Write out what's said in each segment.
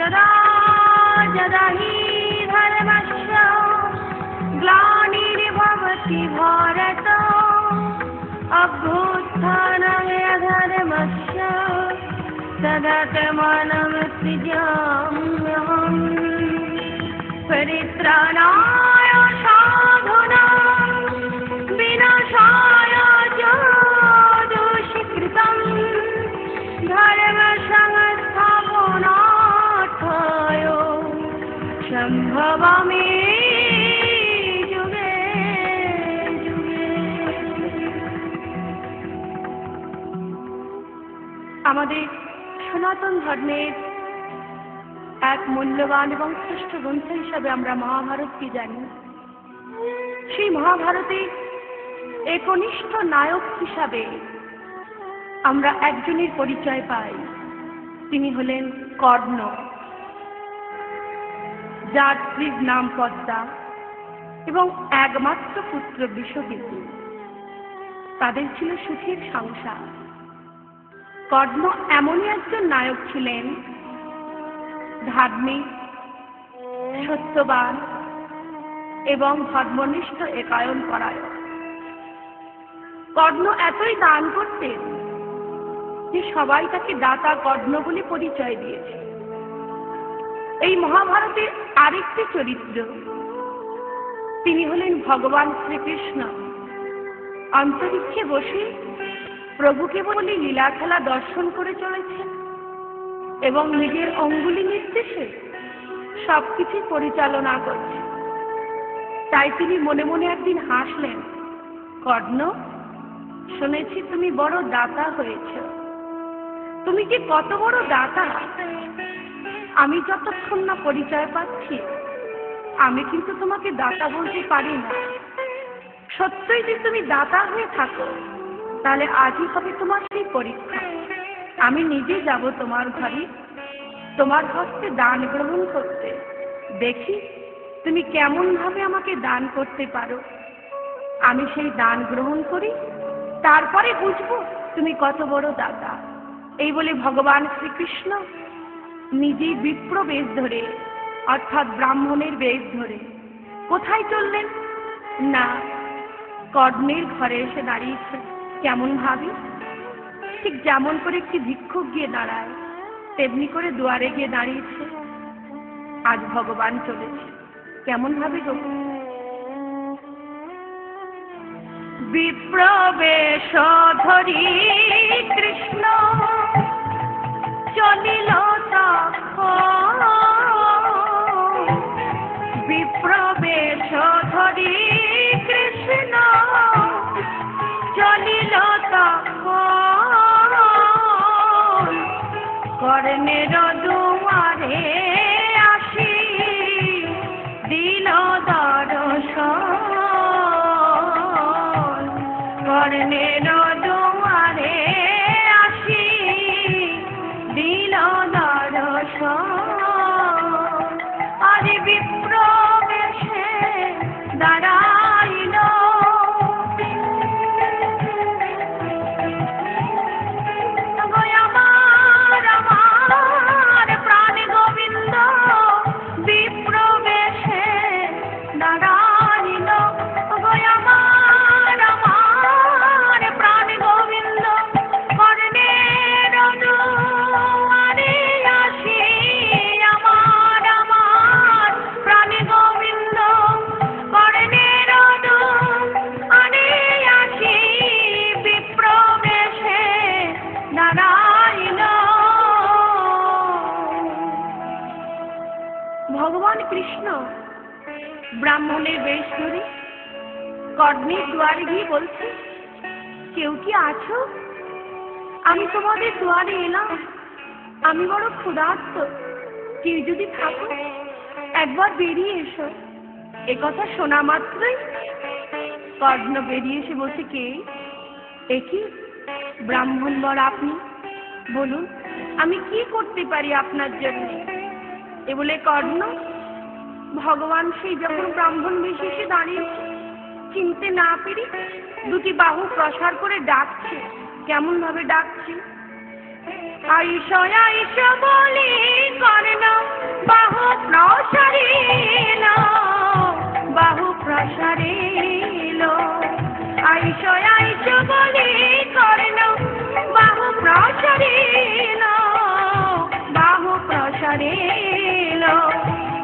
यदा यदा हि धर्मस्य ग्लानिर्भवति भारत अभ्युत्थानाय धर्मस्य तदात्मानं सृजाम्यहम् परित्राणाय साधूनां विनाशाय च दुष्कृतं धर्मसंस्थापनार्थाय सम्भवामि যুগে যুগে। আমাদের সনাতন ধর্মের এক মূল্যবান এবং শ্রেষ্ঠ গ্রন্থ হিসাবে আমরা মহাভারতকে জানি। সেই মহাভারতে একনিষ্ঠ নায়ক হিসাবে আমরা একজনের পরিচয় পাই, তিনি হলেন কর্ণ, যার স্ত্রীর নাম পদ্মা এবং একমাত্র পুত্র বিশ্বজিৎ। তাদের ছিল সুখের সংসার। কর্ণ এমনই একজন নায়ক ছিলেন, ধার্মিক, সত্যবান এবং ধর্মনিষ্ঠ একায়ন পরায়ণ। কর্ণ এতই দান করতেন যে সবাই তাকে দাতা কর্ণ বলে পরিচয় দিয়েছে। এই মহাভারতের আরেকটি চরিত্র, তিনি হলেন ভগবান শ্রীকৃষ্ণ। অন্তরিক্ষে বসে প্রভুকে বলে লীলা খেলা দর্শন করে চলেছেন এবং নিজের অঙ্গুলি নির্দেশে সবকিছু পরিচালনা করছেন। তাই তিনি মনে মনে একদিন হাসলেন, কর্ণ, শুনেছি তুমি বড় দাতা হয়েছ। তুমি কি কত বড় দাতা? আমি যতক্ষণ না পরিচয় পাচ্ছি আমি কিন্তু তোমাকে দাতা বলতে পারি না। সত্যই যদি তুমি দাতা হয়ে থাকো তাহলে আজই হবে তোমার সেই পরীক্ষা। আমি নিজে যাব তোমার ঘরে, তোমার হস্তে দান গ্রহণ করতে, দেখি তুমি কেমন ভাবে আমাকে দান করতে পারো। আমি সেই দান গ্রহণ করি, তারপরে বুঝবো তুমি কত বড় দাতা। এই বলে ভগবান শ্রীকৃষ্ণ নিজেই বিপ্র বেশ ধরে, অর্থাৎ ব্রাহ্মণের বেশ ধরে কোথায় চললেন না, কর্ণের ঘরে এসে দাঁড়িয়েছে। কেমন ভাবে? ঠিক যেমন করে একটি ভিক্ষুক গিয়ে দাঁড়ায় তেমনি করে দুয়ারে গিয়ে দাঁড়িয়েছে। আজ ভগবান চলেছে কেমন ভাবে গো? বিপ্র বেশ ধরি কৃষ্ণ চলিল তখন, বিপ্র বেশ ধরি কৃষ্ণ চলিল তখন, কর্ণের দুয়ারে আসি দিল দর্শন, কর্ণের দুয়ারে আসি দিল দর্শন। আরে বিপ্র বেশে দাঁড়াইল, আমার প্রাণ গোবিন্দ বিপ্র বেশে দাঁড়াইল, আমার প্রাণ গোবিন্দ কর্ণের দুয়ারে আসি, আমার প্রাণ গোবিন্দ কর্ণের দুয়ারে আসি বিপ্র বেশে দাঁড়াইল। ভগবান কৃষ্ণ ব্রাহ্মণের বেশ ধরে কর্ণের দুয়ারে গিয়ে বলছে, কেউ কি আছো? আমি তোমাদের দুয়ারে এলাম, আমি বড় ক্ষুধার্ত, কেউ যদি থাকো একবার বেরিয়ে এসো। একথা শোনা মাত্রই কর্ণ বেরিয়ে এসে বলছে, কে? একি ব্রাহ্মণ বর আপনি, বলুন আমি কি করতে পারি আপনার জন্য? এ বলে কর্ণ ভগবান সেই যখন ব্রাহ্মণ বেশে এসে দাঁড়িয়েছে চিনতে না পেরে দুটি বাহু প্রসার করে ডাকছে। কেমন ভাবে ডাকছে? আইস আইস বলি কর্ণ সারিল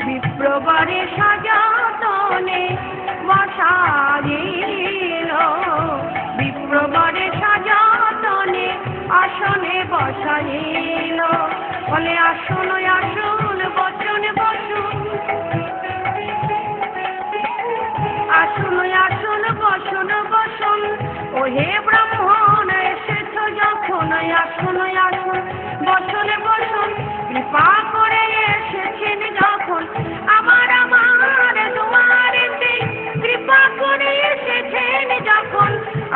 বিপ্রবরে সযতনে বসাইল বিপ্রবরে সযতনে আসনে বসাইল বলে আসন আসন বচন বসুন আসন আসন বসন বসন ও হে ব্রাহ্মণ এসেছ যখন আসন আসন বসন বসন কৃপা করে এসেছেন যখন আমার আমার দুয়ারেতে কৃপা করে এসেছেন যখন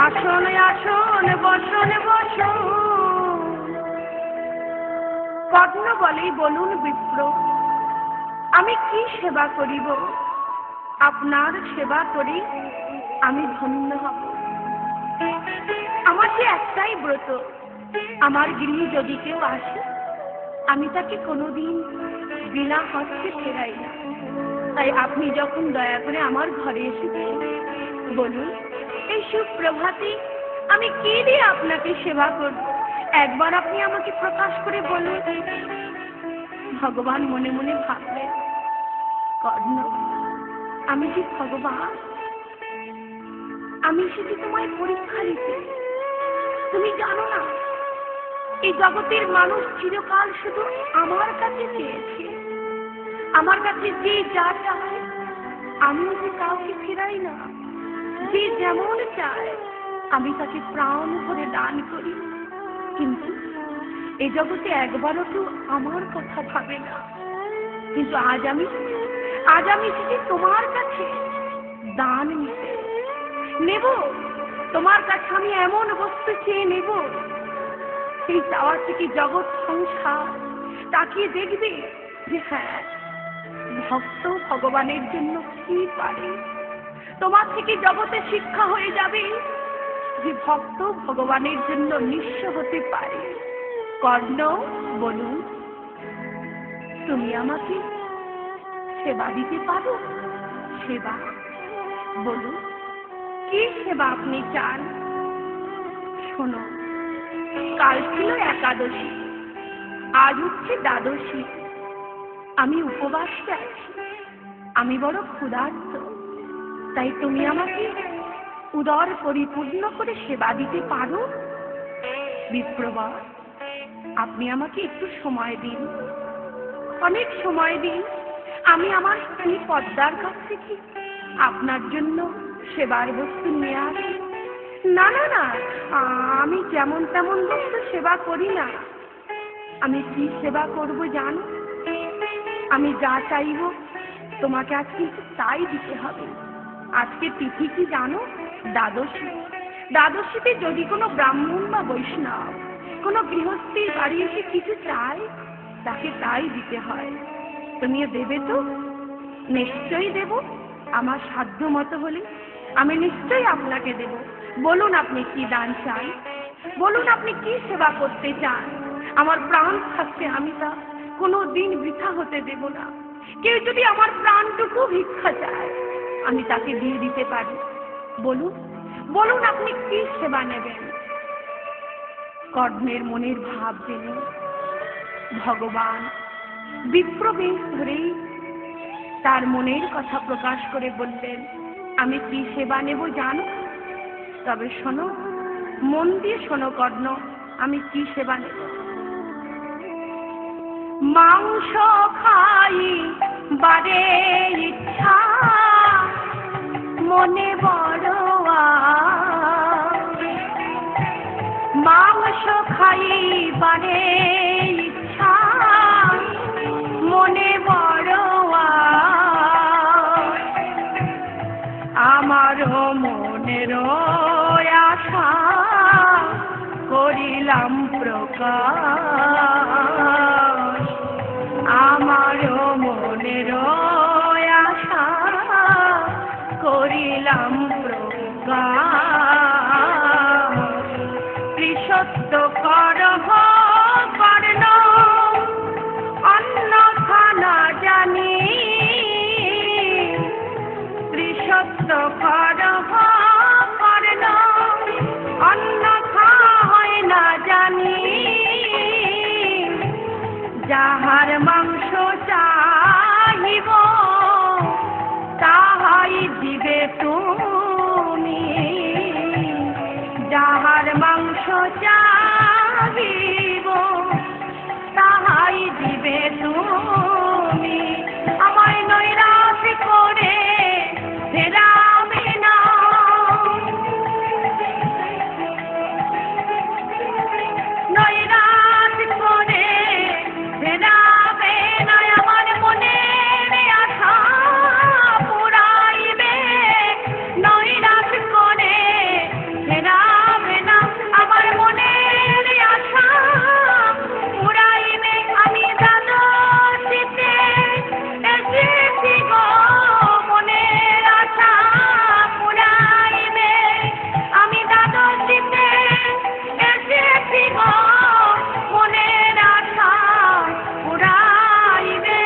আসন আসন বসন বসন। কর্ণ বলে বলুন বিপ্র আমি কি সেবা করিব আপনার সেবা করি আমি ধন্য হব। আমার যে একটাই ব্রত আমার গৃহে যদি কেউ আসে আমি তাকে কোনোদিন বিনা হস্তে ফেরাই না। তাই আপনি যখন দয়া করে আমার ঘরে এসেছেন বলুন এই সুপ্রভাতে আমি কি দিয়ে আপনাকে সেবা করব একবার আপনি আমাকে প্রকাশ করে বলুন। ভগবান মনে মনে ভাবলেন কর্ণ আমি যে ভগবান আমি এসেছি তোমায় পরীক্ষা নিতে। তুমি জানো না এই জগতের মানুষ চিরকাল শুধু আমার কাছে চেয়েছে আমার কাছে যে যা চায় আমি যে কাউকে ফেরাই না। যে যেমন চায় আমি তাকে প্রাণ ভরে দান করি কিন্তু এই জগতে একবারও তো আমার কথা ভাবে না। কিন্তু আজ আমি এসেছি তোমার কাছে দান নিতে নেব। তোমার কাছে আমি এমন বস্তু চেয়ে নেব সেই চাওয়া থেকে জগৎ সংসার তাকিয়ে দেখবে যে হ্যাঁ ভক্ত ভগবানের জন্য কি পারে। তোমার থেকে জগতে শিক্ষা হয়ে যাবে যে ভক্ত ভগবানের জন্য নিঃস্ব হতে পারে। কর্ণ বলুন তুমি আমাকে সেবা দিতে পারো? সেবা বলুন কি সেবা আপনি চান? শোনো কাল ছিল একাদশী আজ হচ্ছে দ্বাদশী আমি উপবাসে আছি আমি বড় ক্ষুধার্ত তাই তুমি আমাকে উদর পরিপূর্ণ করে সেবা দিতে পারো? বিপ্রবর আপনি আমাকে একটু সময় দিন অনেক সময় দিন আমি আমার স্ত্রী পদ্মার কাছ থেকে আপনার জন্য সেবার বস্তু নিয়ে আসি। না না না আমি যেমন তেমন বস্তু সেবা করি না। আমি কি সেবা করব জানো? আমি যা চাইব তোমাকে আজ কিন্তু তাই দিতে হবে। আজকে তিথি কি জানো? দ্বাদশী। দ্বাদশীতে যদি কোনো ব্রাহ্মণ বা বৈষ্ণব কোনো গৃহস্থীর বাড়ি এসে কিছু চায় তাকে তাই দিতে হয়। তুমি দেবে তো? নিশ্চয়ই দেব। আমার সাধ্য মতো হলে আমি নিশ্চয়ই আপনাকে দেব। বলুন আপনি কি দান চান? বলুন আপনি কি সেবা করতে চান? আমার প্রাণ থাকতে আমি তা কোনো দিন বৃথা হতে দেব না। কেউ যদি আমার প্রাণটুকু ভিক্ষা চায় আমি তাকে দিয়ে দিতে পারি। বলুন বলুন আপনি কি সেবা নেবেন? কর্ণের মনের ভাব জেনে ভগবান বিপ্রবেশ ধরেই তার মনের কথা প্রকাশ করে বললেন আমি কি সেবা নেব জানো? তবে শোনো মন দিয়ে শোনো কর্ণ আমি কি সেবা নেব। মাংস খাই বারে ইচ্ছা মনে বড় মাংস খাই বারে ইচ্ছা মনে বড় আমার মনের আশা করিলাম প্রকাশ আমার মনের আশা করিলাম প্রকাশ ত্রিসত্য করহ কর্ণ অন্যথা না জানি ত্রিসত্য করহ কর্ণ অন্যথা হয় না জানি যাহার মাংস চাহিব তাহাই দিবে তুমি, যাহার মাংস চাহিব তাহাই দিবে তুমি। আমায় নৈরাশ করে ফেরাবে না, নৈরাশ করে ফেরাবে না, আমার মনের আশা পুরাইবে, নৈরাশ করে ফেরাবে না, আমার মনের আশা পুরাইবে। আমি দ্বাদশীতে এসেছি গো, মনের আশা পুরাইবে, আমি দ্বাদশীতে এসেছি গো, মনের আশা পুরাইবে।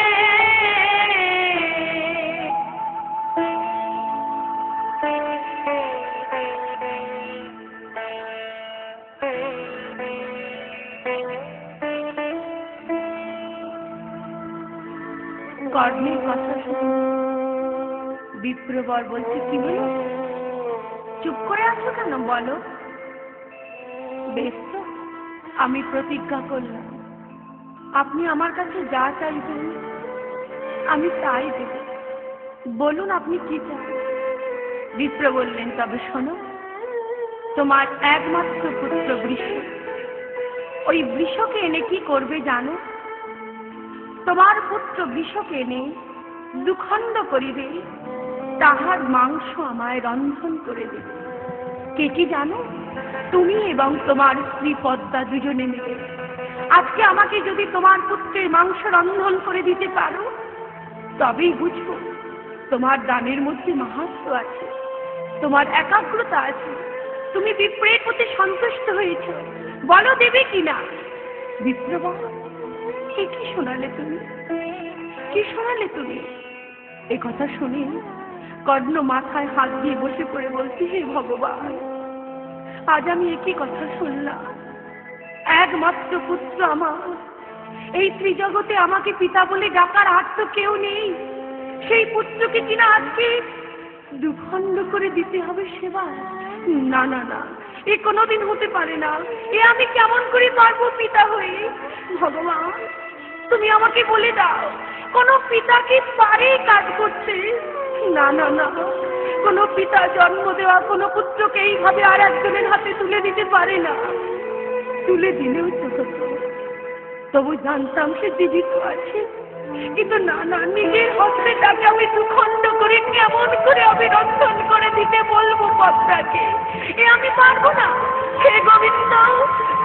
কর্ণের কথা শুনে বিপ্রবর বলছে, কি হলো, চুপ করে আছো কেন, বলো। বেশ তো, আমি প্রতিজ্ঞা করলাম আপনি আমার কাছে যা চাইবেন আমি তাই দেব, বলুন আপনি কি চান। বিপ্র বললেন, তবে শোনো, তোমার একমাত্র পুত্র বৃষ, ওই বৃষকে এনে কি করবে জানো? তোমার পুত্র বৃষকে এনে দুখণ্ড করিবে, তাহার মাংস আমায় রন্ধন করে দেবে। কে কি জানো? তুমি এবং তোমার স্ত্রী পদ্মা দুজনে মিলে। আজকে আমাকে যদি তোমার পুত্রের মাংস রন্ধন করে দিতে পারো তবেই বুঝবো তোমার দানের মধ্যে মাহাত্ম্য আছে, তোমার একাগ্রতা আছে, তুমি বিপ্রের প্রতি সন্তুষ্ট হয়েছ, বলো দেবে কিনা। বিপ্র বলো, কি শোনালে তুমি, কি শোনালে তুমি? এ কথা শুনে কর্ণ মাথায় হাত দিয়ে বসে পড়ে বলছি, হে ভগবান, আজ আমি একই কথা শুনলাম। একমাত্র পুত্র আমার, এই ত্রিজগতে আমাকে পিতা বলে ডাকার আর তো কেউ নেই, সেই পুত্রকে কিনা আজকে দুখণ্ড করে দিতে হবে সেবা। না না না, এ কোনোদিন হতে পারে না, এ আমি কেমন করে পারবো পিতা হয়ে। ভগবান, তুমি আমাকে বলে দাও, কোন পিতা কি পারে কাজ করতে? না না না, কোন পিতা জন্ম দেওয়া কোন পুত্রকে এইভাবে আর একজনের হাতে তুলে দিতে পারে না। তুলে দিলেও তো হতো, তবু জানতাম সে জীবিত আছে, কিন্তু না না, নিজের হস্তে তাকে আমি দুখণ্ড করে কেমন করে আমি রন্ধন করে দিতে বলবো পদ্মাকে? এ আমি পারবো না। হে গোবিন্দ,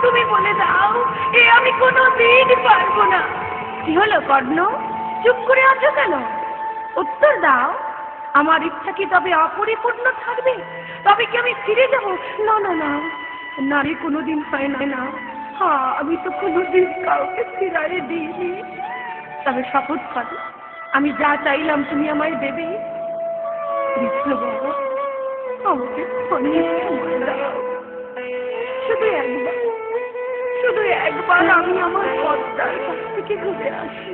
তুমি বলে দাও, এ আমি কোনোদিন পারবো না। কি হলো কর্ণ, চুপ করে আছো কেন? উত্তর দাও। আমার ইচ্ছা কি তবে অপরিপূর্ণ থাকবে? তবে কি আমি ফিরে যাব? না না না, নারী কোনোদিন হয় না। হ্যাঁ, আমি তো কোনোদিন কাউকে ফিরাইয়ে দিইনি। তবে শপথ করো, আমি যা চাইলাম তুমি আমায় দেবে। বিপ্র বাবা, আমাকে অনেক সময় দাও, শুধু একবার, শুধু একবার আমি আমার পদ্মার কাছ থেকে ঘুরে আসি।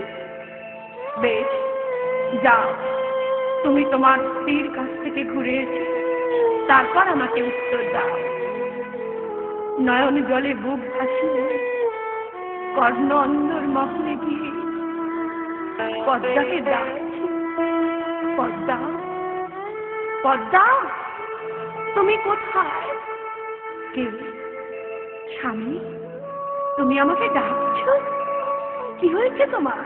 বেশ, যাও, তুমি তোমার স্ত্রীর কাছ থেকে ঘুরে এসে তারপর আমাকে উত্তর দাও। নয়ন জলে বুক ভাসিয়ে কর্ণ অন্ধর মহলে গিয়ে পদ্মাকে ডাকছে, পদ্মা, পদ্মা, তুমি কোথায়? কে? স্বামী, তুমি আমাকে ডাকছো? কি হয়েছে তোমার?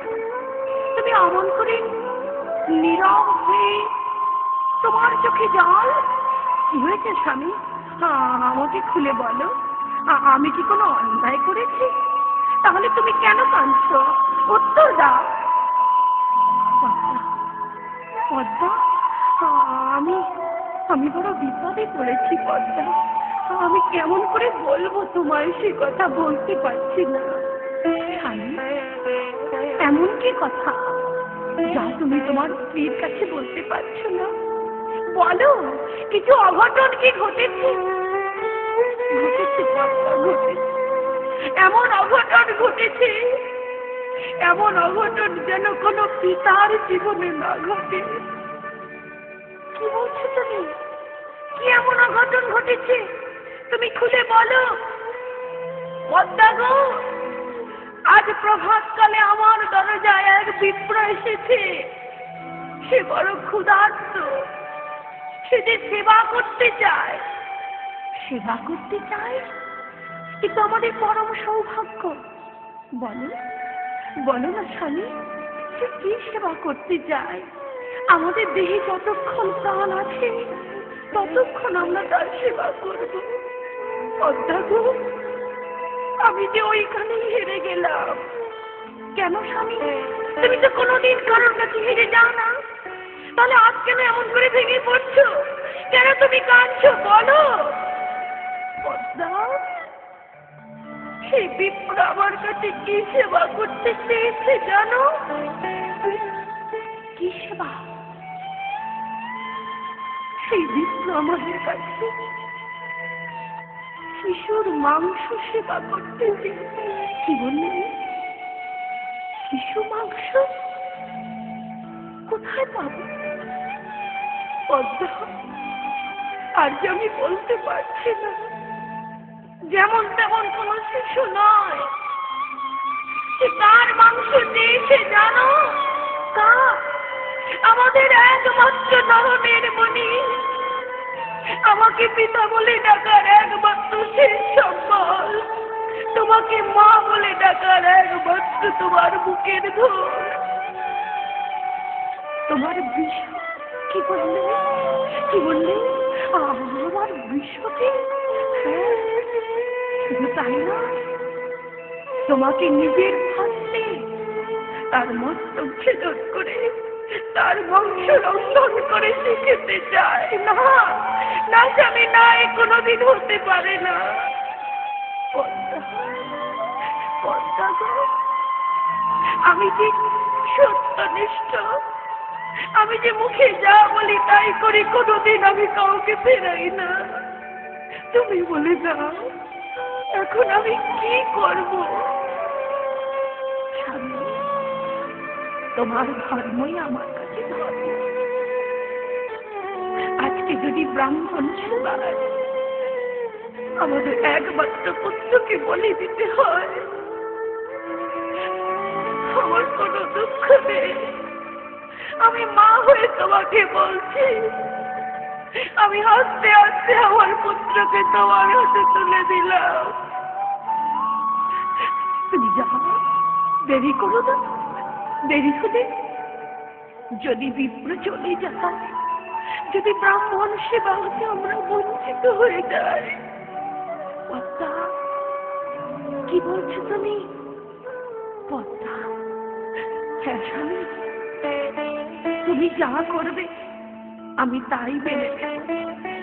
তুমি অমন করে নীরব হয়ে, তোমার চোখে জল? কি হয়েছে স্বামী? আমাকে খুলে বলো, আমি কি কোনো অন্যায় করেছি? তাহলে তুমি কেন কাঁদছো? উত্তর দাও। পদ্মা, আমি বড় বিপদে পড়েছি পদ্মা। আমি কেমন করে বলবো তোমায়, সে কথা বলতে পারছি না। এমন কি কথা যা তুমি তোমার স্ত্রীর কাছে বলতে পারছো না? বলো, কিছু অঘটন কি ঘটেছে? ঘটেছে পদ্মা, ঘটেছে, এমন অঘটন ঘটেছে এমন অঘটন যেন কোনো পিতার জীবনে না ঘটে। কি বলছো তুমি? কি এমন অঘটন ঘটেছে? তুমি খুলে বলো। পদ্মা গো, আজ প্রভাতকালে আমার দরজায় এক বিপ্র এসেছে। সে বড় ক্ষুধার্ত, সে যে সেবা করতে চায়। সেবা করতে চায়? কিন্তু আমাদের পরম সৌভাগ্য। বলো, বলো না স্বামী, সে কি সেবা করতে চায়? আমাদের দেহে যতক্ষণ প্রাণ আছে ততক্ষণ আমরা তার সেবা করব। পদ্মা গো, আমি যে ওইখানেই হেরে গেলাম। কেন স্বামী? তুমি তো কোনোদিন কারোর কাছে হেরে যাও না, তাহলে আজ কেন এমন করে ভেঙে পড়ছো? কেন তুমি কাঁদছো বলো? পদ্মা, সেই বিপ্র আমার কাছে কি সেবা করতে চেয়েছে জানো? কি সেবা? সেই বিপ্র আমাদের কাছে শিশুর মাংস সেবা করতে চেয়েছে। কি বললেন? শিশু মাংস কোথায় পাবো? পদ্মা, আর যে আমি বলতে পারছি না। যেমন তেমন কোন শিশু নয়। সে কার মাংস দিয়েছে জানো? কার? আমাদের একমাত্র নরনের মণি। আমাকে পিতা বলে ডাকার একমাত্র শেষ সম্বল, তোমাকে মা বলে ডাকার একমাত্র তোমার বুকের ধর। তোমার বিষ? কি বললে? কি বললে? আমার বিষকে? হ্যাঁ, শুধু তাই না, তোমাকে নিজের হাতে তার মস্তক ছেদন করে তার বংশ রন্ধন করে শিখতে চায়। না না স্বামী, না, এ কোনোদিন হতে পারে না। পদ্মা, পদ্মা গো, আমি যে সত্যনিষ্ঠ, আমি যে মুখে যা বলি তাই করি, কোনোদিন আমি কাউকে ফেরাই না। তুমি বলে দাও, এখন আমি কি করব? স্বামী, তোমার ধর্মই আমার কাছে ধর্ম। আজকে যদি ব্রাহ্মণ সেবায় আমাদের একমাত্র পুত্রকে বলি দিতে হয়, আমার কোনো দুঃখ নেই। আমি মা হয়ে তোমাকে বলছি, আমি হাসতে হাসতে আমার পুত্রকে তোমার হাতে তুলে দিলাম। তুমি যাও, দেরি করো না। দেরি হলে যদি বিপ্র চলে যায়, যদি ব্রাহ্মণ সেবা হতে আমরা বঞ্চিত হয়ে যাই। পদ্মা, কি বলছো তুমি? পদ্মা, হ্যাঁ স্বামী, তুমি যা করবে আমি তাই মেনে নেব।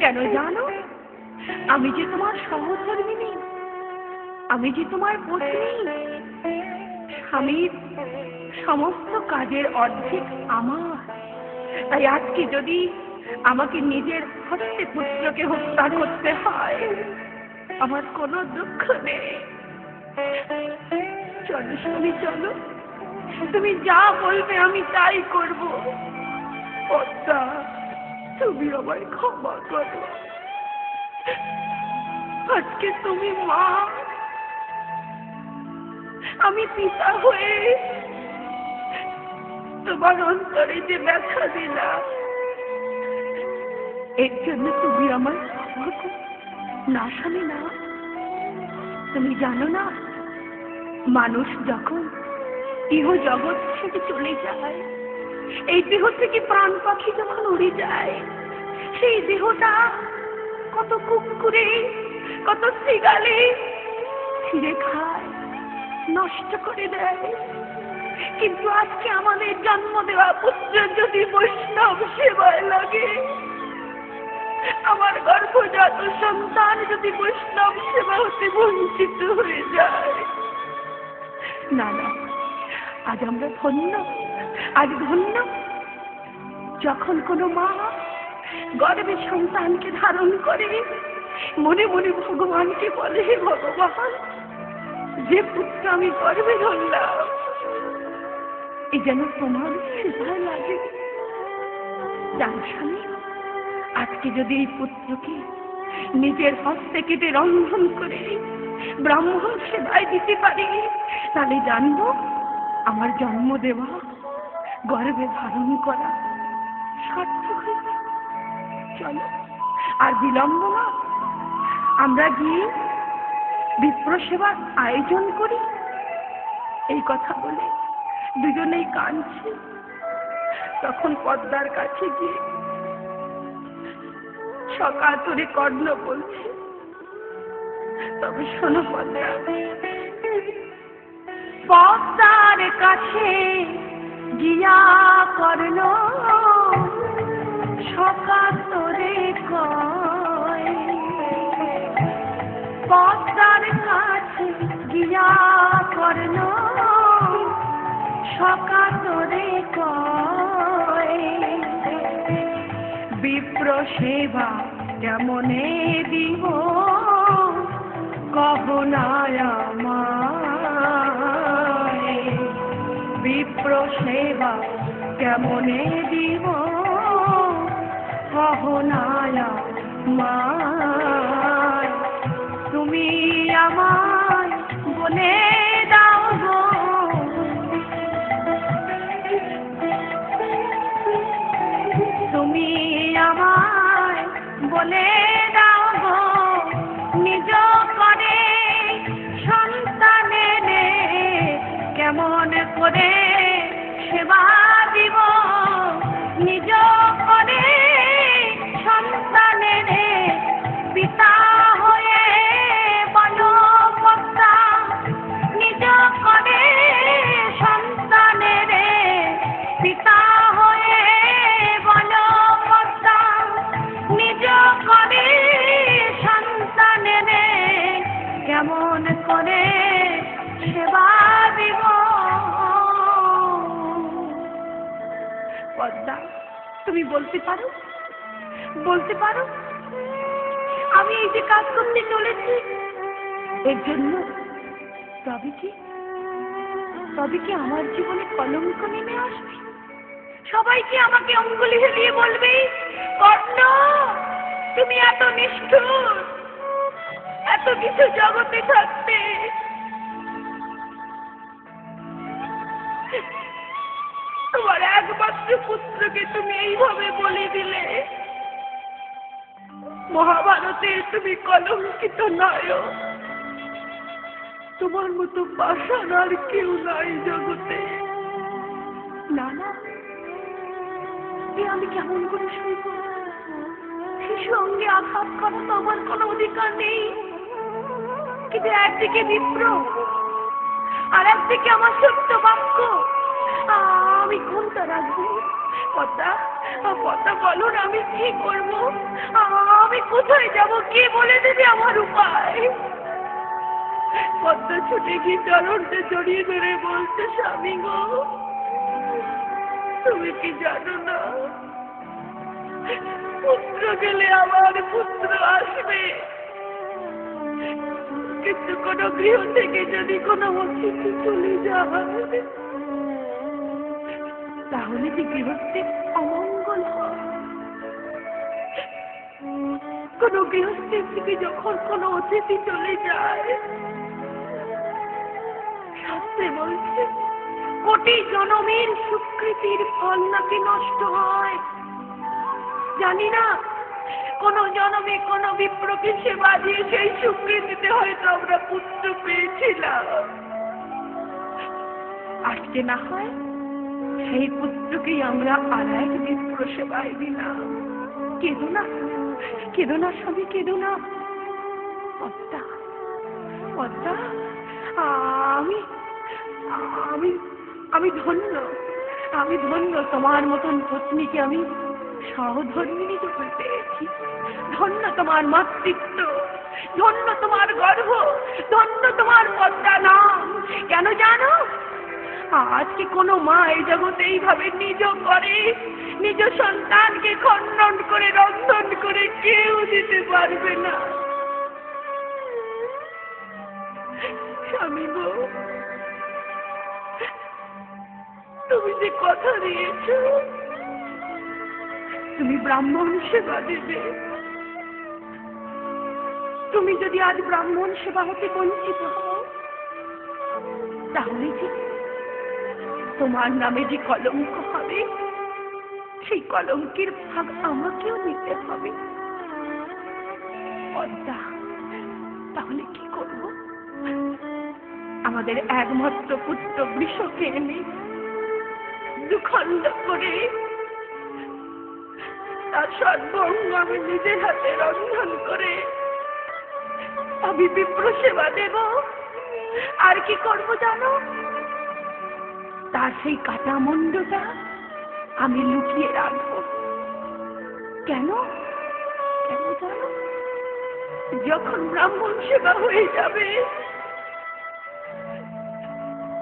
কেন জানো? আমি যে তোমার সহধর্মিণী, আমি যে তোমার পত্নী। স্বামীর সমস্ত কাজের অর্ধেক আমার। তাই আজকে যদি আমাকে নিজের হস্তে পুত্রকে হত্যা করতে হয়, আমার কোনো দুঃখ নেই। চলো স্বামী, চলো, তুমি যা বলবে আমি তাই করব। পদ্মা, তুমি আমায় ক্ষমা করো। আজকে তুমি মা, আমি পিতা হয়ে তোমার অন্তরে যে ব্যথা দিলাম, এর জন্য তুমি আমার ক্ষমা করো। না স্বামী, না, তুমি জানো না, মানুষ যখন ইহ জগৎ থেকে চলে যায়, এই দেহ থেকে প্রাণ পাখি যখন উড়ে যায়, সেই দেহটা কত কুকুরে, কত শৃগালে ছিঁড়ে খায়, নষ্ট করে দেয়। কিন্তু আজকে আমাদের জন্ম দেওয়া পুত্র যদি বৈষ্ণব সেবায় লাগে, আমার গর্ভজাত সন্তান যদি বৈষ্ণব সেবা হতে বঞ্চিত হয়ে যায়, না না, আজ আমরা ধন্য, আজ ধন্য। যখন কোনো মা গর্ভে সন্তানকে ধারণ করে মনে মনে ভগবানকে বলে, হে ভগবান, যে পুত্র আমি গর্ভে ধরলাম এই যেন তোমার সেবায় লাগে। জানো স্বামী, আজকে যদি এই পুত্রকে নিজের হস্তে কেটে রন্ধন করে ব্রাহ্মণ সেবায় দিতে পারি, তাহলে জানবো আমার জন্ম দেওয়া, গর্ভে ধারণ করা সার্থক হয়েছে। চলো আর বিলম্ব না, আমরা গিয়ে বিপ্র সেবার আয়োজন করি। এই কথা বলে দুজনেই কাঁদছে। তখন পদ্মার কাছে গিয়ে সকাতরে কর্ণ বলছে, তবে শোনো পদ্মা, পদ্মার কাছে গিয়া কর্ণ সকাতরে কয়, পদ্মার কাছে গিয়া কর্ণ সকাতরে কয়, বিপ্র সেবা কেমনে দিব কহ না আমায়, বিপ্র সেবা কেমনে দিব কহ না আমায়, তুমি আমায় বলে দাও গো, তুমি আমায় বলে দাও গো, নিজ করে সন্তানের কেমন করে সেবা দিব, নিজ করে সন্তানের পিতা হয়ে বলো পদ্মা, নিজ করে সন্তানের পিতা হয়ে বলো পদ্মা, নিজ করে সন্তানের কেমন করে সেবা দিব। পদ্মা, তুমি বলতে পারো, বলতে পারো আমি এই যে কাজ করতে চলেছি এর জন্য তবে কি আমার জীবনে কলঙ্ক নেমে আসবে? সবাইকে আমাকে অঙ্গুলি হেলিয়ে বলবে, কর্ণ তুমি এত নিষ্ঠুর, এত কিছু জগতে থাকতে তোমার একমাত্র পুত্রকে তুমি এইভাবে বলে দিলে। মহাভারতে তুমি কলঙ্কিত নয়, তোমার মতো পাষাণ আর কেউ নাই জগতে। না না, আমি কেমন করে শুনব? শিশু অঙ্গে আঘাত করা তো আমার কোনো অধিকার নেই। কিন্তু একদিকে বিপ্র আর একদিকে আমার সত্য বাক্য, আমি কোনটা রাখবো? পদ্মা, পদ্মা বলো না, আমি কি করবো? আমি কোথায় যাব? কে বলে দেবে আমার উপায়? পদ্মা ছুটে গিয়ে চরণটা জড়িয়ে ধরে বলছে, স্বামী গো, তুমি কি জানো না পুত্র গেলে আমার পুত্র আসবে, কিন্তু কোন গৃহ থেকে যদি কোনো অতিথি চলে যায় তাহলে যে গৃহস্থের অমঙ্গল হয়। কোন গৃহস্থের থেকে যখন কোনো অতিথি চলে যায়, শাস্ত্রে বলছে কোটি জনমের সুকৃতির ফল নাকি নষ্ট হয়। জানি না কোন জনমে কোন বিপ্রকে সেবা দিয়ে সেই সুকৃতিতে হয়তো আমরা পুত্র পেয়েছিলাম। আজকে না হয় সেই পুত্রকেই আমরা আর এক বিপ্র সেবায় দিলাম। কেঁদো না, কেঁদো না স্বামী, কেঁদো না। পদ্মা, পদ্মা, আমি আমি আমি ধন্য, আমি ধন্য তোমার মতন পত্নীকে আমি সহধর্মিণী যখন পেয়েছি। ধন্য তোমার মাতৃত্ব, ধন্য তোমার গর্ভ, ধন্য তোমার পদ্মা নাম। কেন জানো? আজকে কোনো মা এই জগতে এইভাবে নিজ করে নিজ সন্তানকে খণ্ডন করে রন্ধন করে কেউ দিতে পারবে না। স্বামী গো, তুমি যে কথা দিয়েছ তুমি ব্রাহ্মণ সেবা দেবে, তুমি যদি আজ ব্রাহ্মণ সেবা হতে বঞ্চিত হও, তাহলে যে তোমার নামে যে কলঙ্ক হবে, সেই কলঙ্কের ভাগ আমাকেও নিতে হবে। পদ্মা, তাহলে কি করব? আমাদের একমাত্র পুত্র বৃষকে এনে দুখণ্ড করে তার সর্বঙ্গ আমি নিজের হাতে রন্ধন করে আমি বিপ্র সেবা দেব। আর কি করব জানো? তার সেই কাটা মুন্ডটা আমি লুকিয়ে রাখবো। কেন কেন জানো? যখন ব্রাহ্মণ সেবা হয়ে যাবে,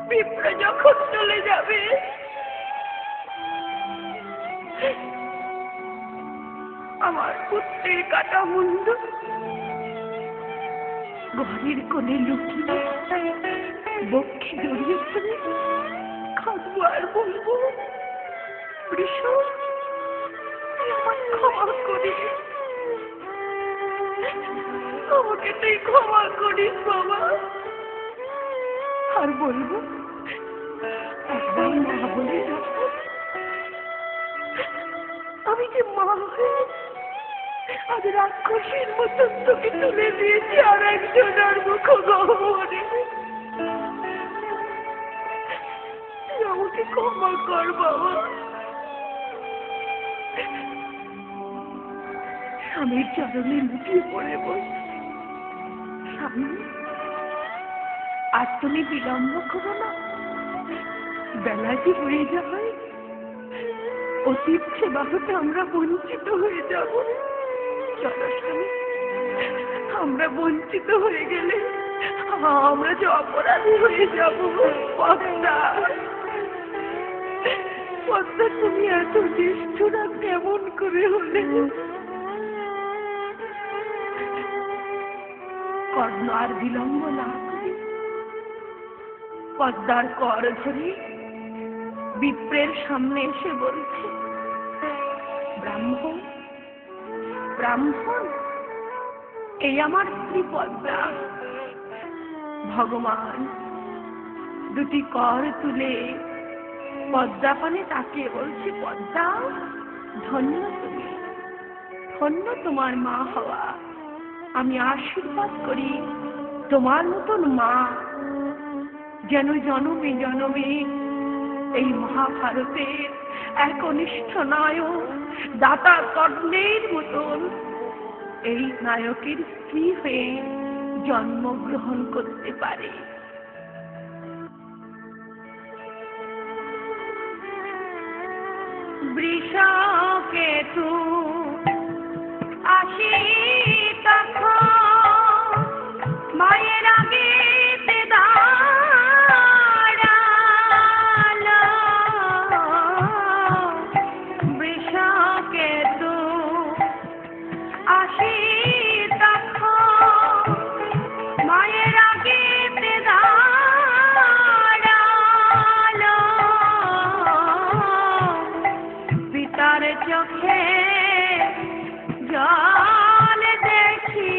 বিপ্র যখন চলে যাবে, আমার পুত্রের কাটা মুন্ড ঘরের কোণে লুকিয়ে বক্ষে জড়িয়ে ধরে খাবো আর বলবো, বৃষ আমায় ক্ষমা করিস, আমাকে তুই ক্ষমা করিস বাবা। আর বলবো, একবার মা বলে যাবো, আমি যে মা হয়ে আজ রাক্ষসীর মতন তোকে তুলে দিয়েছি আর একজনের মুখ গহ্বরে। আমাকে ক্ষমা কর বাবা। স্বামীর চরণে লুটিয়ে পড়ে বলছি, স্বামী আজ তুমি বিলম্ব করো না, বেলা যে হয়ে যাবে, অতীত সেবা হতে আমরা বঞ্চিত হয়ে যাব। চলো স্বামী, আমরা বঞ্চিত হয়ে গেলে আমরা যে অপরাধী হয়ে যাব। পদ্মা, পদ্মা তুমি এত নিষ্ঠুরা কেমন করে হলে? কর্ণ আর বিলম্ব না করে পদ্মার কর ধরে বিপ্রের সামনে এসে বলছে, ব্রাহ্মণ ব্রাহ্মণ, এই আমার স্ত্রী পদ্মা। ভগবান দুটি কর তুলে পদ্মা পানে তাকিয়ে বলছে, পদ্মা ধন্য তুমি, ধন্য তোমার মা হওয়া। আমি আশীর্বাদ করি তোমার মতন মা যেন জনমে জনমে এই মহাভারতের একনিষ্ঠ নায়ক দাতা কর্ণের মতন এই নায়কের স্ত্রী হয়ে জন্মগ্রহণ করতে পারে। বৃষকেতু আসি তখন মায়ের আগে চোখে জল দেখি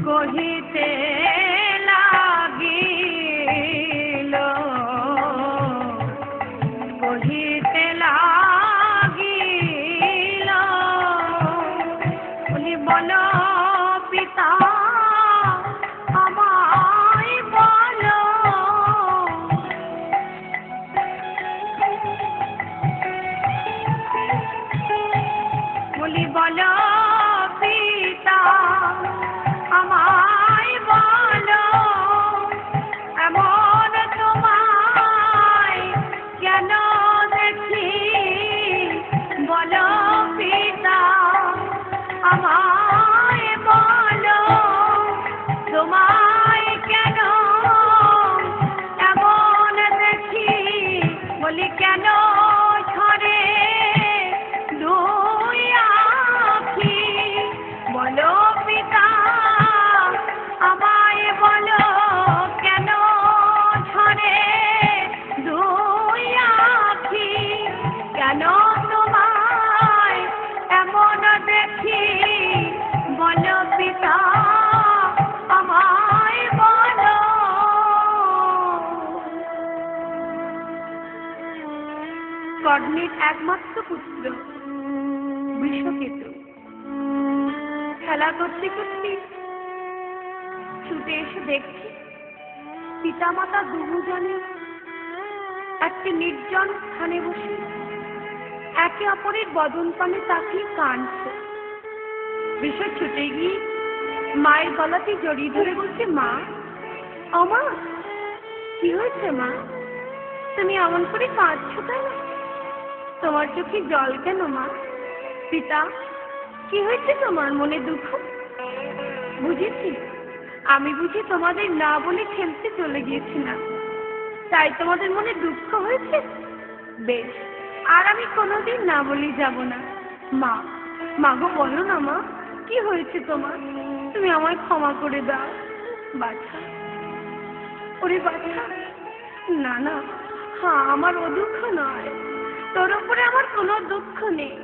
কহিতে লাগিল, কহিতে লাগিল, বলি বলো পিতা আমায় বলো, বলি বলো পিতা আমায় বলো, এমন তোমায় কেন দেখি, বলো পিতা আমায় বলো, তোমায় কেন এমন দেখি, বলি কেন ঝরে বলো পিতা আমায় বলো, কেন ঝরে কর্ণের একমাত্র পুত্র বৃষকেতু খেলা করতে করতে ছুটে এসে দেখছি পিতামাতা দুজনে একটি নির্জন স্থানে বসে একে অপরের বদন পানে তাকিয়ে কাঁদছে। বৃষ ছুটে গিয়ে মায়ের গলাতে জড়িয়ে ধরে বলছে, মা, ও মা, কি হয়েছে মা? তুমি এমন করে কাঁদছো কেন? তোমার চোখে জল কেন মা? পিতা, কি হয়েছে তোমার মনে দুঃখ? বুঝেছি, আমি বুঝি তোমাদের না বলে খেলতে চলে গিয়েছিলাম, তাই তোমাদের মনে দুঃখ হয়েছে। বেশ, আর আমি কোনোদিন না বলে যাব না। মা, মাগো বলো না মা, কি হয়েছে তোমার? তুমি আমায় ক্ষমা করে দাও। বাছা, ওরে বাছা, না না, হ্যাঁ, আমার ও দুঃখ নয়, তোর উপরে আমার কোনো দুঃখ নেই।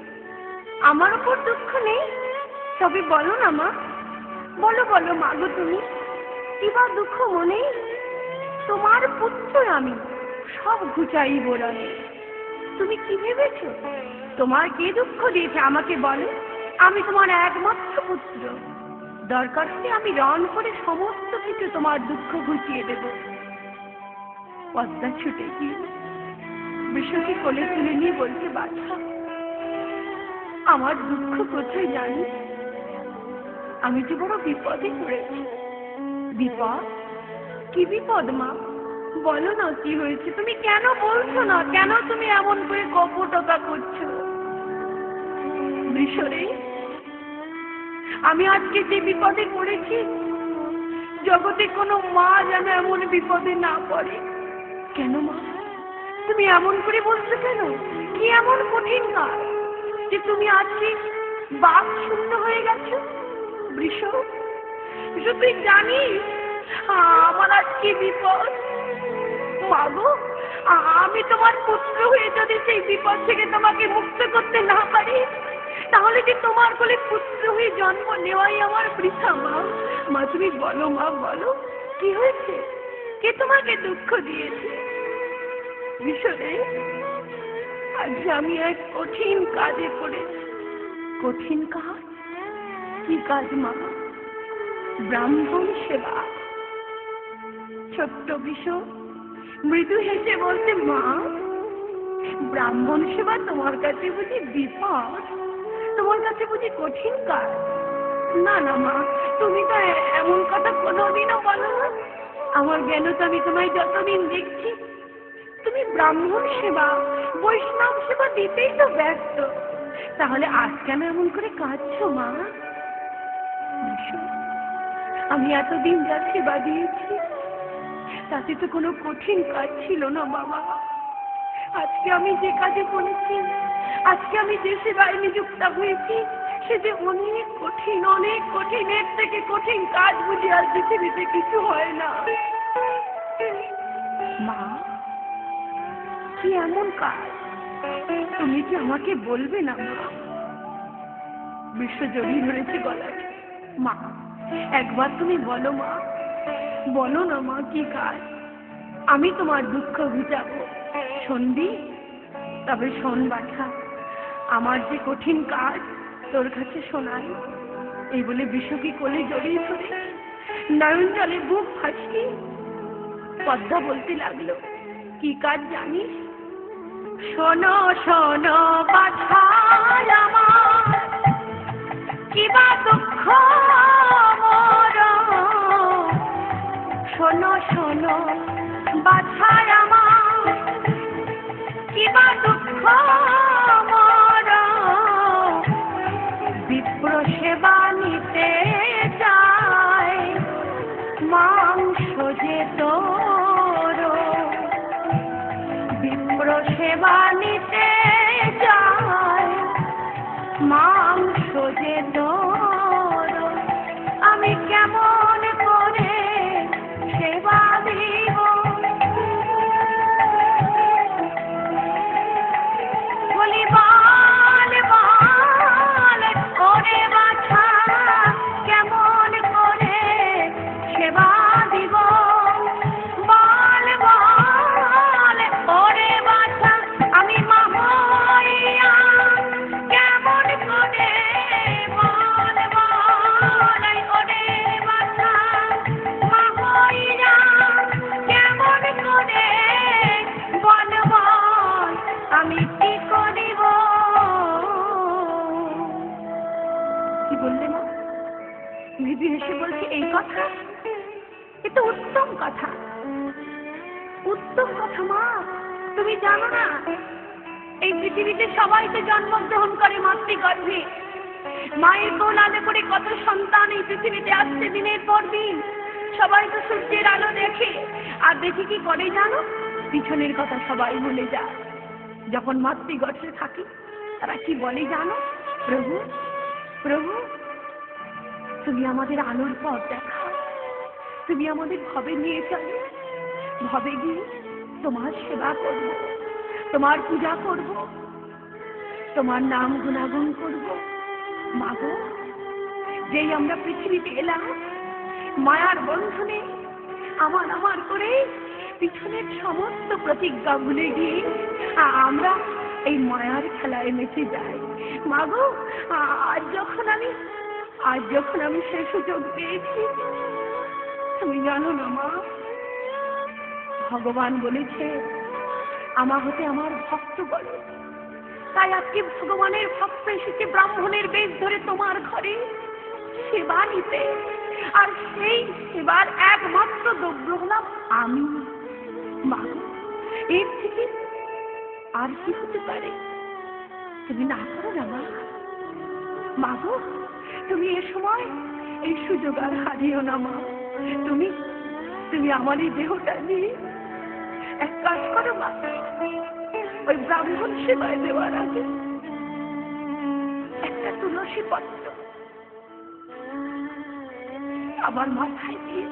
আমার উপর দুঃখ নেই? তবে বলো না মা, বলো বলো মাগো, তুমি কিবা দুঃখ মনে? তোমার পুত্র আমি, সব ঘুচাই বোড়ালে। তুমি কি ভেবেছ? তোমার কে দুঃখ দিয়েছে আমাকে বলো। আমি তোমার একমাত্র পুত্র, দরকার হলে আমি রণ করে সমস্ত কিছু তোমার দুঃখ ঘুচিয়ে দেব। পদ্মা ছুটে গিয়ে বৃষকে কোলে তুলে নিয়ে বলছে, বাছা, আমার দুঃখ কোথায় জানি? আমি যে বড় বিপদে পড়েছি। বিপদ? কি বিপদ মা? বলো না কি হয়েছে? তুমি কেন বলছো না? কেন তুমি এমন করে কপটতা করছো? বৃষরে, আমি আজকে যে বিপদে পড়েছি, জগতে কোনো মা যেন এমন বিপদে না পড়ে। কেন মা, তুমি এমন করে বলছো কেন? কি এমন কঠিন কাজ যে তুমি আজকে বাক শূন্য হয়ে গেছো? বৃষ, তুই জানিস আমার আজকে বিপদ? মাগো, আমি তোমার পুত্র হয়ে যদি সেই বিপদ থেকে তোমাকে মুক্ত করতে না পারি, তাহলে যে তোমার কোলে পুত্র হয়ে জন্ম নেওয়াই আমার বৃথা। মা, মা তুমি বলো, মা বলো, কি হয়েছে? কে তোমাকে দুঃখ দিয়েছে? ভীষণে, আজ আমি এক কঠিন কাজে পড়েছি। কঠিন কাজ? কি কাজ মা? ব্রাহ্মণ সেবা। ছোট্ট বিষ মৃদু হেসে বলতে, মা, ব্রাহ্মণ সেবা তোমার কাছে বুঝি বিপদ? তোমার কাছে বুঝি কঠিন কাজ? না না মা, তুমি তো এমন কথা কোনোদিনও বলো না। আমার জ্ঞান তো আমি তোমায় যতদিন দেখছি, তুমি ব্রাহ্মণ সেবা, বৈষ্ণব সেবা দিতেই তো ব্যস্ত। তাহলে আজ কেন এমন করে কাঁদছো মা? আমি এতদিন যা সেবা দিয়েছি, তাতে তো কোনো কঠিন কাজ ছিল না বাবা। আজকে আমি যে কাজে বলেছি, আজকে আমি যে সেবায় নিযুক্ত হয়েছি, সে যে অনেক কঠিন, অনেক কঠিন। এর থেকে কঠিন কাজ বুঝি আর পৃথিবীতে কিছু হয় না। মা, কি এমন কাজ? তুমি কি আমাকে বলবে না মা? বিশ্ব জড়িয়ে ধরেছে গলায়। মা, একবার তুমি বলো মা, বলো না মা, কি কাজ? আমি তোমার দুঃখ ঘুচাবো। শুনবি? তবে শোন বাছা, আমার যে কঠিন কাজ তোর কাছে শোনাই। এই বলে বিশ্বকে কোলে জড়িয়ে ধরে নয়ন জলে বুক ভাসিয়ে পদ্মা বলতে লাগলো, কি কাজ জানিস? শোনো শোনো বাছা আমার, কিবা দুঃখ মোর। শোনো শোনো বাছা আমার, কিবা দুঃখ মোর। বিপ্র সেবা নিতে যায়, মাংস যে তোর। বিপ্র সেবা নিতে যায়, মাংস যে তোর। আমি কেমন করে সেবা দিব? বলি বাল বাল করে বাছা, কেমন করে সেবা দিব? বাল বাল করে বাছা, আমি কথা, এ তো উত্তম কথা, উত্তম কথা মা। তুমি জানো না, এই পৃথিবীতে সবাই তো জন্মগ্রহণ করে মাতৃগর্ভে। মায়ের কোলালে করে কত সন্তান এই পৃথিবীতে আসছে দিনের পর দিন। সবাই তো সূর্যের আলো দেখে, আর দেখে কি করে জানো? পিছনের কথা সবাই ভুলে যায়। যখন মাতৃগর্ভে থাকি তারা কি বলে জানো? প্রভু প্রভু, তুমি আমাদের আলোর পথ দেখাও, তুমি আমাদের ভবে নিয়ে চলো। ভবে গিয়ে তোমার সেবা করব, তোমার পূজা করব, তোমার নাম গুণাগুণ করব। মাগো, যেই আমরা পৃথিবীতে এলাম, মায়ার বন্ধনে আমার আমার করে পিছনের সমস্ত প্রতিজ্ঞা ভুলে গিয়ে আমরা এই মায়ার খেলায় মেতে যাই। মাগো, আজ যখন আমি সে সুযোগ পেয়েছি, তুমি জানো না মা, ভগবান বলেছে আমার হতে আমার ভক্ত বলো। তাই আজকে ভগবানের ভক্ত এসেছে ব্রাহ্মণের বেশ ধরে তোমার ঘরে সেবা নিতে। আর সেই সেবার একমাত্র দ্রব্য হলাম আমি। মাগো, এর থেকে আর কি হতে পারে? তুমি না করো না মা। মাগো, তুমি এ সময় এই সুযোগ আর হারিও না মা। তুমি আমার এই দেহটা নিয়ে এক কাজ করো মা, ওই ব্রাহ্মণ সেবায় দেওয়ার আগে একটা তুলসী পত্র আমার মাথায় দিয়ে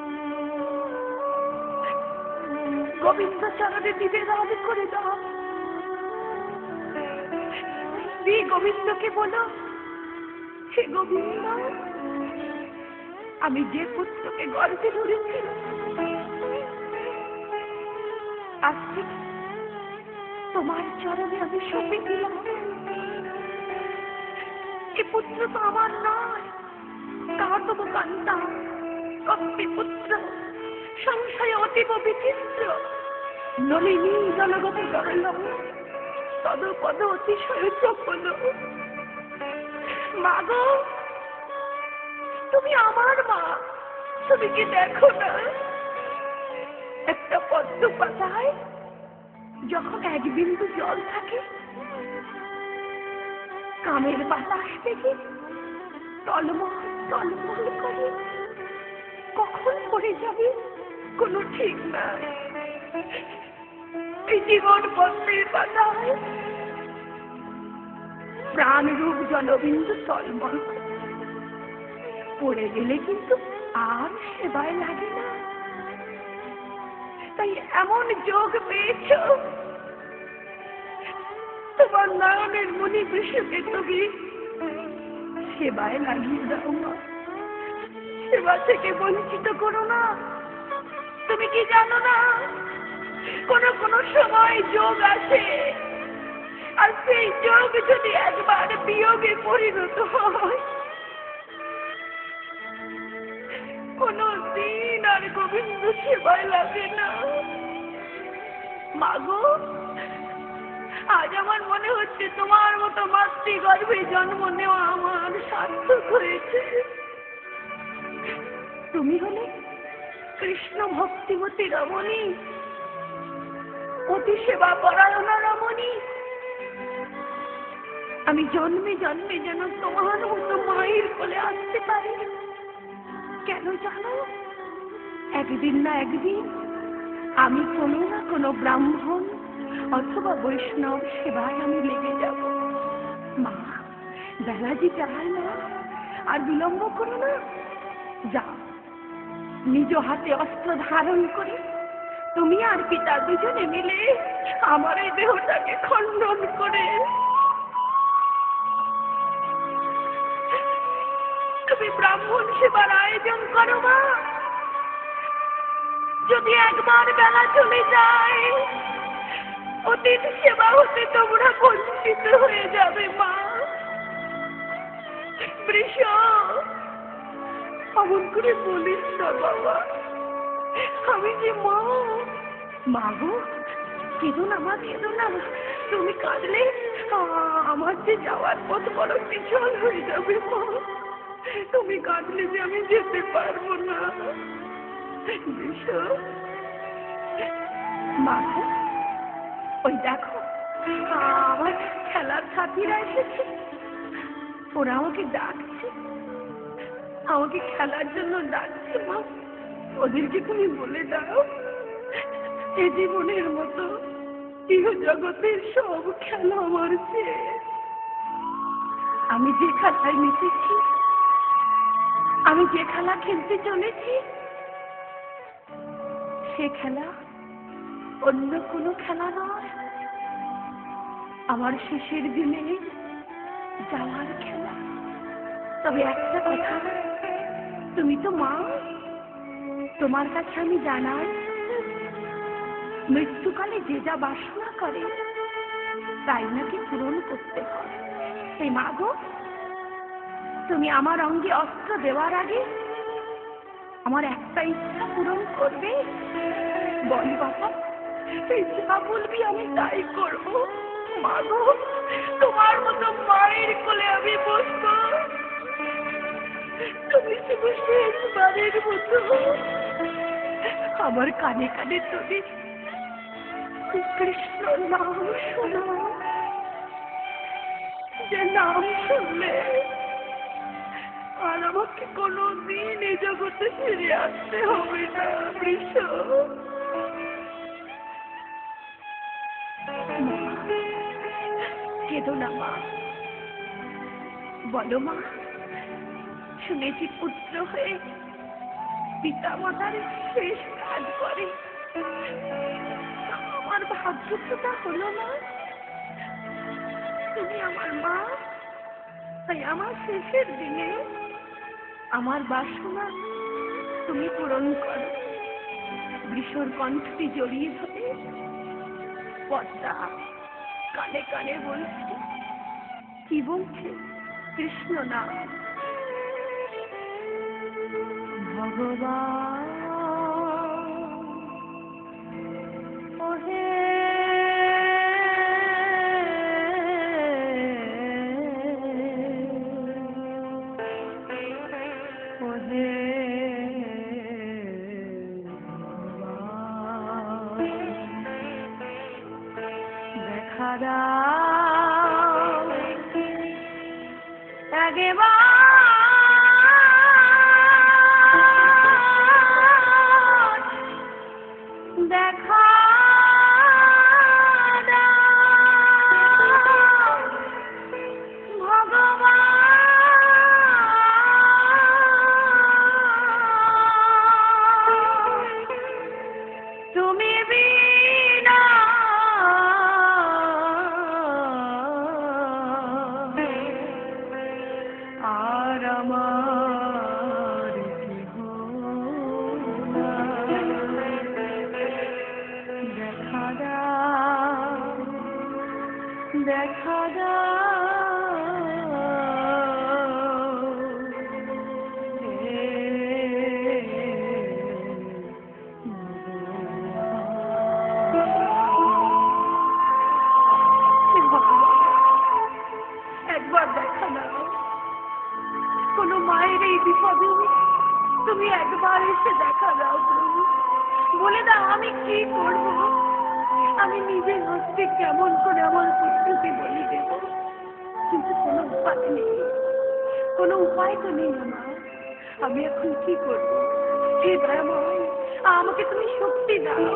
গোবিন্দ চরণে নিবেদন করে দাও। দিয়ে গোবিন্দকে বলো, হে গোবিন্দ, আমি যে পুত্রকে গর্ভে ধরেছি আজ থেকে তোমার চরণে আমি সঁপে দিলাম। এ পুত্র তো আমার নয়, কাতব কান্তা কপ্পি পুত্র, সংশয় অতীব বিচিত্র, নলিনী জনগত জরল, তদপদ অতিশয় চপল। মাগো, তুমি আমার মা, তুমি কি দেখো না, একটা পদ্ম পাতায় যখন এক বিন্দু জল থাকে, কামের বাতাস থেকে টলমল টলমল করে কখন পড়ে যাবে কোনো ঠিক নাই। এই জীবন পদ্মের পাতায় প্রাণরূপ জলবিন্দু টলমল পড়ে গেলে কিন্তু আর সেবায় লাগে না। তাই এমন যোগ পেয়েছ, তোমার নয়নের মনি বৃষকে তুমি সেবায় লাগিয়ে দাও মা। সেবা থেকে বঞ্চিত করো না। তুমি কি জানো না, কোন সময় যোগ আসে, আর সেই যোগ যদি একবার বিয়োগে পরিণত হয়, কোন দিন আর গোবিন্দ সেবায় লাগে না। মাগো, আজ আমার মনে হচ্ছে তোমার মতো মাতৃগর্ভে জন্ম নেওয়া আমার সার্থক হয়েছে। তুমি হলে কৃষ্ণ ভক্তিমতী রমণী, অতি সেবা পরায়ণা রমণী। আমি জন্মে জন্মে যেন তোমার মতো মায়ের কোলে আসতে পারি। কেন জানো? একদিন না একদিন আমি কোনো না কোনো ব্রাহ্মণ অথবা বৈষ্ণব সেবায় আমি লেগে যাব। মা, বেলা যে যায় না, আর বিলম্ব করো না। যাও, নিজ হাতে অস্ত্র ধারণ করে তুমি আর পিতা দুজনে মিলে আমার এই দেহটাকে খণ্ডন করে তুমি ব্রাহ্মণ সেবার আয়োজন করো মা। যদি একবার বেলা চলে যায়, অতীত সেবা হতে তোমরা বঞ্চিত হয়ে যাবে মা। বৃষ, অমন করে বলিস না বাবা, আমি যে মা। মাগো, কেঁদো না মা, কেঁদো না। তুমি কাঁদলে আমার যে যাওয়ার পথ বড় পিছল হয়ে যাবে মা। তুমি কাঁদলে যে আমি যেতে পারবো না। মা, ওই দেখো আমার খেলার সাথীরা এসেছে, ওরা আমাকে ডাকছে, আমাকে খেলার জন্য ডাকছে। মা, ওদেরকে তুমি বলে দাও এ জীবনের মতো ইহ জগতের সব খেলা আমার শেষ। আমি যে খেলায় মিশেছি, আমি যে খেলা খেলতে চলেছি, সে খেলা অন্য কোনো খেলা নয়, আমার শেষের দিনে যাওয়ার খেলা। তবে একটা কথা, তুমি তো মা, তোমার কাছে আমি জানাই, মৃত্যুকালে যে যা বাসনা করে তাই নাকি পূরণ করতে হয়। সেই মা গো, তুমি আমার অঙ্গে অস্ত্র দেওয়ার আগে আমার একটা ইচ্ছা পূরণ করবে? বল বাবা, যা বলবি আমি তাই করবো। মা গো, তোমার মতো মায়ের কোলে আমি বসবো। তুমি শুধু শেষবারের মতো আমার কানে কানে তুমি কৃষ্ণ নাম শোনো, যে নাম শুনলে আর আমাকে কোনোদিন এই জগতে ফিরে আসতে হবে না। বৃষ, কেঁদো না মা, বলো মা, শুনেছি পুত্র হয়ে পিতা মাতার শেষ কাজ করে, আমার ভাগ্য তো তা হলো না। তুমি আমার মা, তাই আমার শেষের দিনে আমার বাসনা তুমি পূরণ করো। বৃষর কণ্ঠটি জড়িয়ে ধরে পদ্মা কানে কানে বলছে, কি বলছে? কৃষ্ণ নাম। ভগবান ওহে দেখা দাও একবার, দেখা দাও ভগবান, তুমি বিনা আর আমার কেহ নাই। দেখা দাও, দেখা দাও একবার দেখা দাও। কোনো মায়ের এই বিপদে তুমি একবার এসে দেখা দাও প্রভু। বলে দাও আমি কি করব, আমি নিজের হস্তে কেমন করে আমার পুত্রকে বলি দেব। কিন্তু কোনো উপায় নেই, কোনো উপায় তো নেই আমার। আমি এখন কি করব? হে দয়াময়, আমাকে তুমি শক্তি দাও,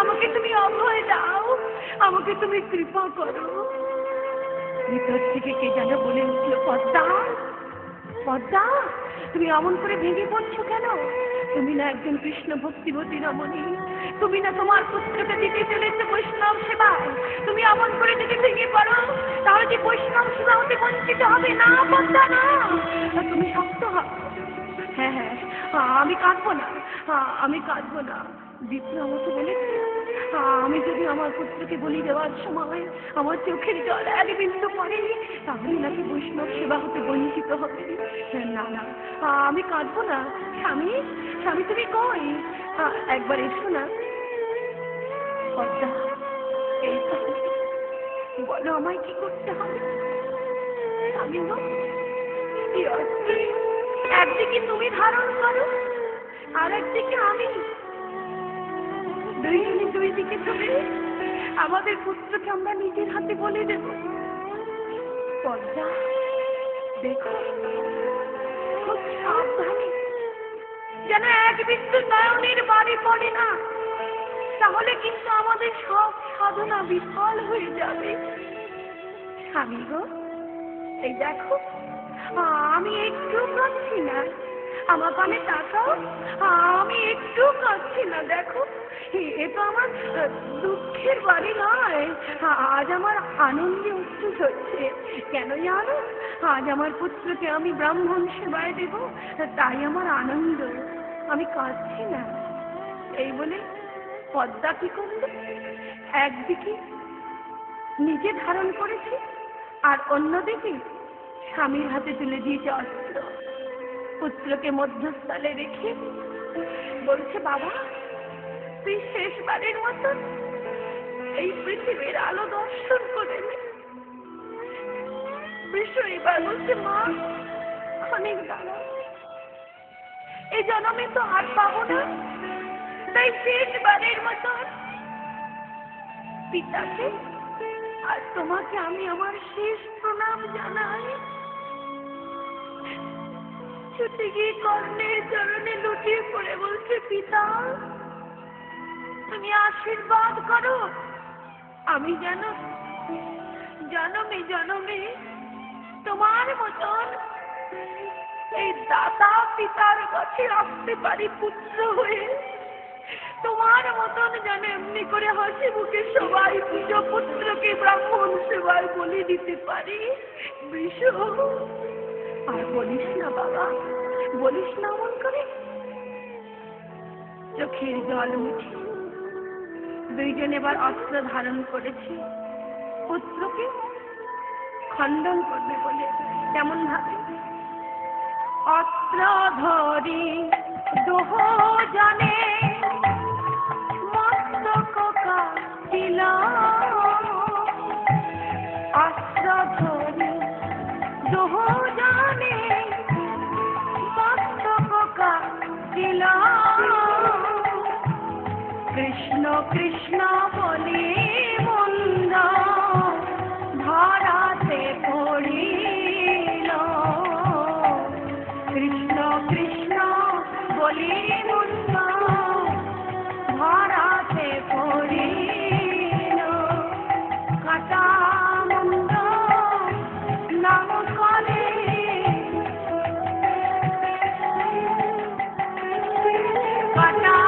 আমাকে তুমি অভয় দাও, আমাকে তুমি কৃপা করো। ভিতর থেকে কে যেন বলে উঠল, পদ্মা, পদ্মা, তুমি অমন করে ভেঙে পড়ছো কেন? তুমি না একজন কৃষ্ণ ভক্তিবতী রমণী, তুমি না তোমার পুত্রকে দিতে চলেছে বৈষ্ণব সেবায়। তুমি অমন করে যদি ভেঙে পড়ো তাহলে যে বৈষ্ণব সেবা হতে বঞ্চিত হবে না। পদ্মা না, তুমি শক্ত হও। হ্যাঁ হ্যাঁ, আমি কাঁদবো না, আমি কাঁদবো না। বিপ্র আমাকে বলেছে আমি যদি আমার পুত্রকে বলি দেওয়ার সময় আমার চোখের জল এক বিন্দু পড়ে তাহলে নাকি বৈষ্ণব সেবা হতে বঞ্চিত হবে। না না, আমি কাঁদবো না। স্বামী, স্বামী তুমি কই? একবার এসো না। পদ্মা, এই বলো আমায় কি করতে হবে? স্বামী গো, একদিকে তুমি ধারণ করো, আর একদিকে আমি। দুইজনে দুই দিকে চলে আমাদের পুত্রকে আমরা নিজের হাতে বলে দেব। পদ্মা, দেখো খুব সাবধানে যেন এক বিন্দু নয়নের বাড়ি পড়ে না, তাহলে কিন্তু আমাদের সব সাধনা বিফল হয়ে যাবে। স্বামী গো, এই দেখো আমি একটু কাঁদছি না, আমার কানে তাকাও, আমি একটু কাঁদছি না। দেখো এ তো আমার দুঃখের বাড়ি নয়, আজ আমার আনন্দে উচ্ছ্বাস হচ্ছে। কেন জানো? আজ আমার পুত্রকে আমি ব্রাহ্মণ সেবায় দেব, তাই আমার আনন্দ, আমি কাঁদছি না। এই বলে পদ্মা কি করল, একদিকে নিজে ধারণ করেছে আর অন্যদিকে স্বামীর হাতে তুলে দিয়েছে অস্ত্র। পুত্রকে মধ্যস্থলে রেখে বলছে, বাবা তুই শেষবারের মতন এই পৃথিবীর আলো দর্শন করে নে। বিষয় এবার বলছে, মা অনেক দাঁড়া, এই জন্মে তো আর পাবো না, তাই শেষবারের মতন পিতাকে আর তোমাকে আমি আমার শেষ প্রণাম জানাই। ছুটে গিয়ে কর্ণের চরণে লুটিয়ে পড়ে বলছে, পিতা তুমি আশীর্বাদ করো, আমি যেন জনমে জনমে তোমার মতন এই দাতা পিতার কাছে আসতে পারি পুত্র হয়ে, তোমার মতন যেন এমনি করে হাসি মুখে সবাই পুজো পুত্রকে ব্রাহ্মণ সেবায় বলে দিতে পারি। বৃষ, আর বলিস না বাবা, বলিস না এমন করে। চোখের জল মুছে দুইজন এবার অস্ত্র ধারণ করেছে, পুত্রকে খণ্ডন করবে বলে। কেমন ভাবে? অস্ত্র ধরি দোহ জানে মস্তক কাটিল, অস্ত্র ধরি দোহ জানে মস্তক কাটিল, কৃষ্ণ কৃষ্ণ বলি মন্দ ধরাতে পড়িল, কৃষ্ণ কৃষ্ণ বলি মন্দ ধরাতে পড়িল, কাটা মন্দ নাম করে কাটা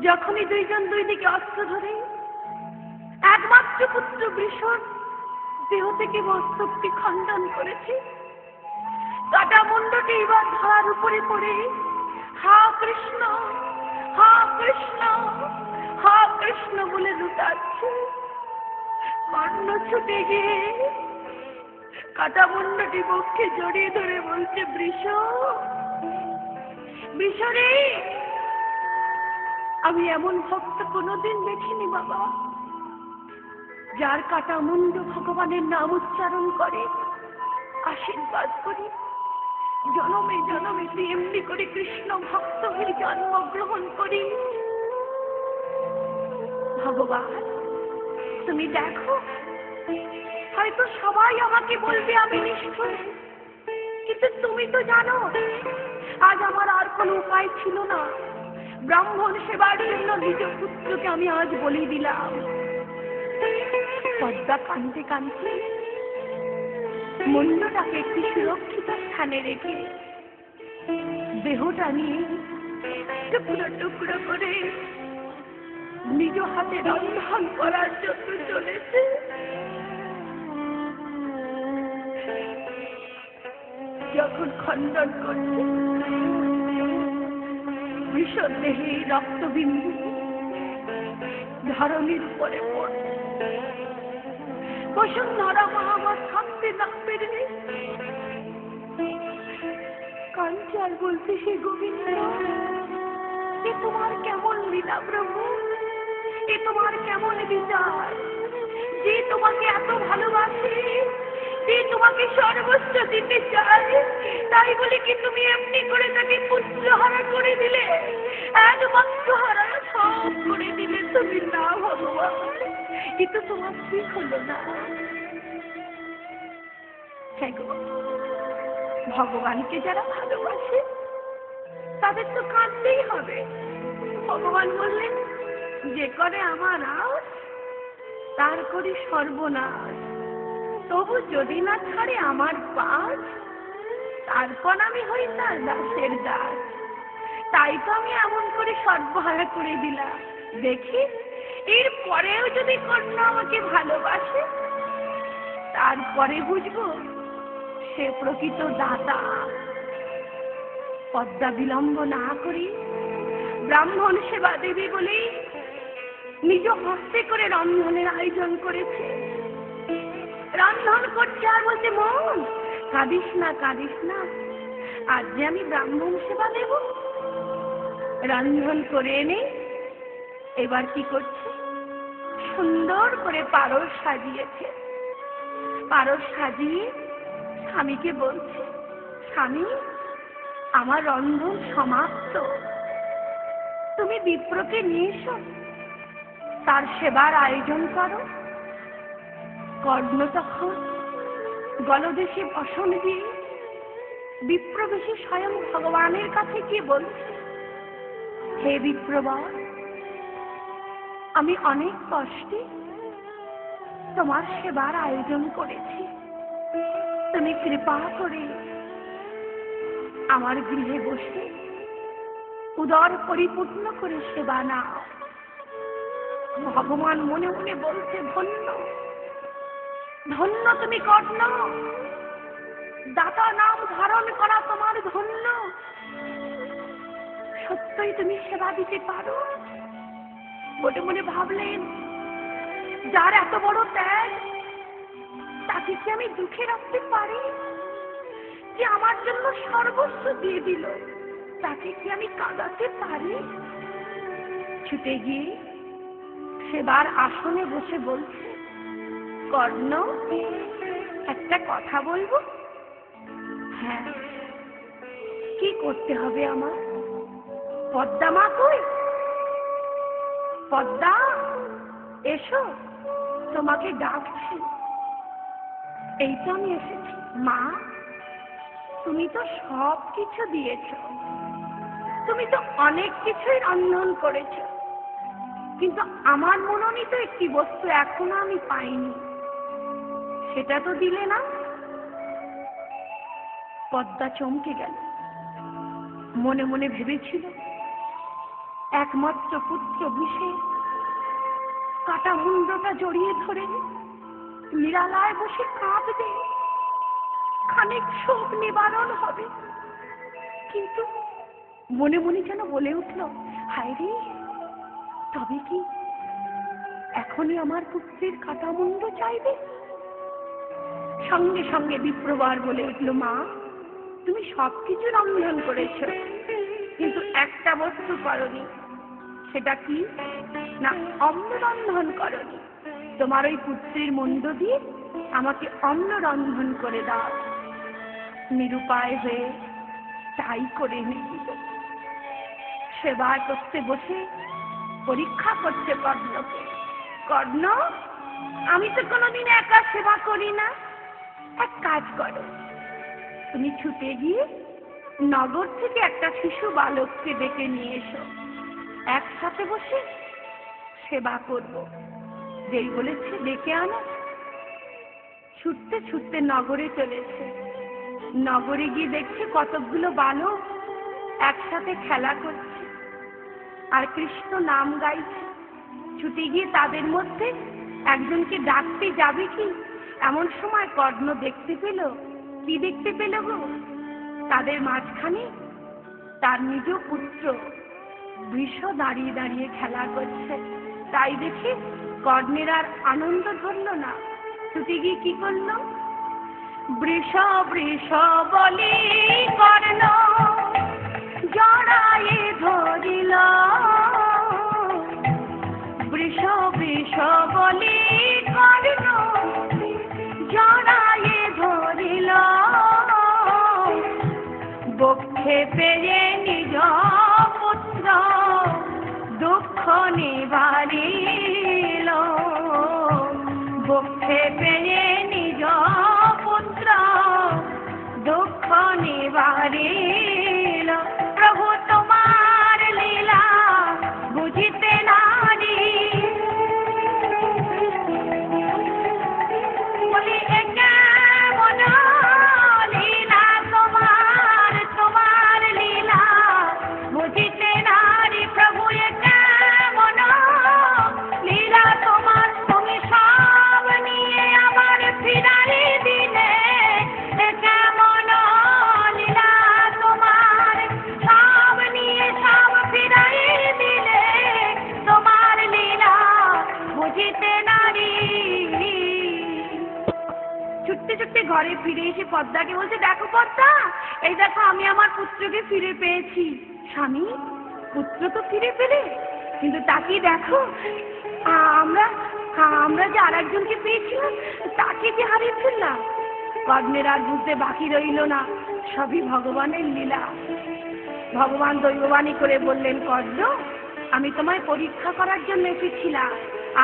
যখনই দুইজন দুই দিকে অস্ত্র ধরে একমাত্র পুত্র বৃষণ দেহ থেকে মস্তকটি খণ্ডন করেছে, কাটা মুন্ডটি এবার ধরার উপরে পড়ে হা কৃষ্ণ হা কৃষ্ণ হা কৃষ্ণ বলে লুটাচ্ছে। কর্ণ ছুটে গিয়ে কাটা মুন্ডটি বক্ষে জড়িয়ে ধরে বলছে, বৃষ বৃষ রে, আমি এমন ভক্ত কোনোদিন দেখিনি বাবা, যার কাটা মুন্ড ভগবানের নাম উচ্চারণ করে। আশীর্বাদ করি জনমে জনমে তুই এমনি করে কৃষ্ণ ভক্ত হয়ে জন্মগ্রহণ করি। ভগবান তুমি দেখো, হয়তো সবাই আমাকে বলবে আমি নিষ্ঠুর, কিন্তু তুমি তো জানো আজ আমার আর কোনো উপায় ছিল না। ব্রাহ্মণ সেবার জন্য নিজ পুত্রকে আমি আজ বলি দিলাম। পদ্মা কাঁদতে কাঁদতে মুন্ডটাকে একটি সুরক্ষিত স্থানে রেখে দেহটা নিয়ে টুকরো টুকরো করে নিজ হাতে রন্ধন করার জন্য চলেছে। যখন খণ্ডন করছে, ভীষণ দেহে রক্তবিন্দু ধরণীর উপরে পড়ছে। বসুন্ধরা মা আমার থাকতে না পেরে কাঁদছে আর বলছে, সে গোবিন্দ, এ তোমার কেমন লীলা প্রভু, এ তোমার কেমন বিচার, যে তোমাকে এত ভালোবাসে, যে তোমাকে সর্বস্ব দিতে চায়, তাই বলে কি তুমি এমনি করে তাকে পুত্রহারা করে দিলে, একমাত্র হারা সব করে দিলে তুমি? না ভগবান, এ তো তোমার ঠিক হলো না। হ্যাঁ গো, ভগবানকে যারা ভালোবাসে তাদের তো কাঁদতেই হবে। ভগবান বললেন, যে করে আমার আশ তার করি সর্বনাশ, তবু যদি না ছাড়ে আমার পাশ, তারপর আমি হই তার দাসের দাস। তাই তো আমি এমন করে সর্বহারা করে দিলাম। দেখি এর পরেও যদি কর্ণ আমাকে ভালোবাসে, তারপরে বুঝবো সে প্রকৃত দাতা। পদ্মা বিলম্ব না করি ব্রাহ্মণ সেবা দেবী বলে নিজ হস্তে করে রন্ধনের আয়োজন করেছে। রন্ধন করছে আর বলছে, মন কাঁদিস না, কাঁদিস না, আজ যে আমি ব্রাহ্মণ সেবা দেব। রন্ধন করে এনে এবার কি করছে, সুন্দর করে পারস সাজিয়েছে। পারস সাজিয়ে স্বামীকে বলছে, স্বামী, আমার রন্ধন সমাপ্ত, তুমি বিপ্রকে নিয়ে এসো, তার সেবার আয়োজন করো। কর্ণ তখন গলদেশে বসন দিয়ে বিপ্রবেশী স্বয়ং ভগবানের কাছে গিয়ে বলছে, হে বিপ্রবর, আমি অনেক কষ্টে তোমার সেবার আয়োজন করেছি, তুমি কৃপা করে আমার গৃহে বসে উদর পরিপূর্ণ করে সেবা নাও। ভগবান মনে মনে বলছে, ধন্য ধন্য তুমি কর্ণ, দাতা নাম ধারণ করা তোমার ধন্য। সত্যই তুমি সেবা দিতে পারো। মনে মনে ভাবলেন, যার এত বড় ত্যাগ, তাকে কি আমি দুঃখে রাখতে পারি? যে আমার জন্য সর্বস্ব দিয়ে দিল, তাকে কি আমি কাঁদাতে পারি? ছুটে গিয়ে সেবার আসনে বসে বলছে, কর্ণ, একটা কথা বলবো? হ্যাঁ, কি করতে হবে আমার? পদ্মা মা কই? পদ্মা, এসো, তোমাকে ডাকছি। এই তো আমি এসেছি। মা, তুমি তো সব কিছু দিয়েছ, তুমি তো অনেক কিছুই রন্ধন করেছ, কিন্তু আমার মনোনীত একটি বস্তু এখনো আমি পাইনি, সেটা তো দিলে না। পদ্মা চমকে গেল। মনে মনে ভেবেছিল, একমাত্র পুত্র বিষে কাটা মুন্ডটা জড়িয়ে ধরে নিরালায় বসে কাঁদবে, খানিক শোক নিবারণ হবে। কিন্তু মনে মনে যেন বলে উঠল, হায় রে, তবে কি এখনই আমার পুত্রের কাটা মুন্ড চাইবে? সঙ্গে সঙ্গে বিপ্রবার বলে উঠল, মা, তুমি সবকিছু রন্ধন করেছ, কিন্তু একটা বস্তু করনি। সেটা কি না? অন্ন রন্ধন করনি। তোমার ওই পুত্রের মুন্ড দিয়ে আমাকে অন্ন রন্ধন করে দাও। নিরুপায় হয়ে তাই করে নিল। সেবা করতে বসে পরীক্ষা করছে কর্ণকে। কর্ণ, আমি তো কোনোদিন একা সেবা করি না, এক কাজ করো, তুমি ছুটে গিয়ে নগর থেকে একটা শিশু বালককে ডেকে নিয়ে এসো, একসাথে বসে সেবা করব। যেই বলেছে ডেকে আনো, ছুটতে ছুটতে নগরে চলেছে। নগরে গিয়ে দেখছে কতকগুলো বালক একসাথে খেলা করছে আর কৃষ্ণ নাম গাইছে। ছুটে গিয়ে তাদের মধ্যে একজনকে ডাকতে যাবে কি, এমন সময় কর্ণ দেখতে পেল, কি দেখতে পেল গো, তাদের মাঝখানে তার নিজ পুত্র বৃষ দাঁড়িয়ে দাঁড়িয়ে খেলা করছে। তাই দেখে কর্ণের আর আনন্দ ধরল না, ছুটে গিয়ে কি করলো, বৃষ বৃষ বলি কর্ণ জড়ায়ে ধরিল, বৃষ বৃষ বলি কর্ণ জড়ায়ে ধরিল, বক্ষে পেয়ে নিজ পুত্র দুঃখ নিবারিল, বক্ষে পেয়ে নিজ পুত্র দুঃখ নিবারিল। প্রভু তোমার লীলা বুঝিতে নারি, বলি কেমন লীলা তোমার, তোমার লীলা বুঝিতে নারি। প্রভু কেমন লীলা তোমার, তুমি সব নিয়ে আবার ফিরাই দিলে, কেমন লীলা তোমার, সব নিয়ে সব ফিরাই দিলে, তোমার লীলা বুঝিতে নারি। ছুটতে ছুটতে ঘরে ফিরে এসে পদ্মাকে বলছে, দেখো পদ্মা, এই দেখো আমি আমার পুত্রকে ফিরে পেয়েছি। স্বামী, পুত্র তো ফিরে পেলে, কিন্তু তাকে দেখো, আমরা আমরা যে আর একজনকে পেয়েছিলাম তাকে যে হারিয়ে ফেললাম। কর্ণের আর বুঝতে বাকি রইল না, সবই ভগবানের লীলা। ভগবান দৈববাণী করে বললেন, কর্ণ, আমি তোমায় পরীক্ষা করার জন্য এসেছিলাম,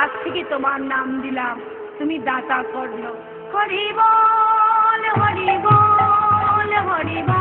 আজ থেকে তোমার নাম দিলাম, তুমি দাতা কর্ণ। হরি বল হরি বল হরি বল।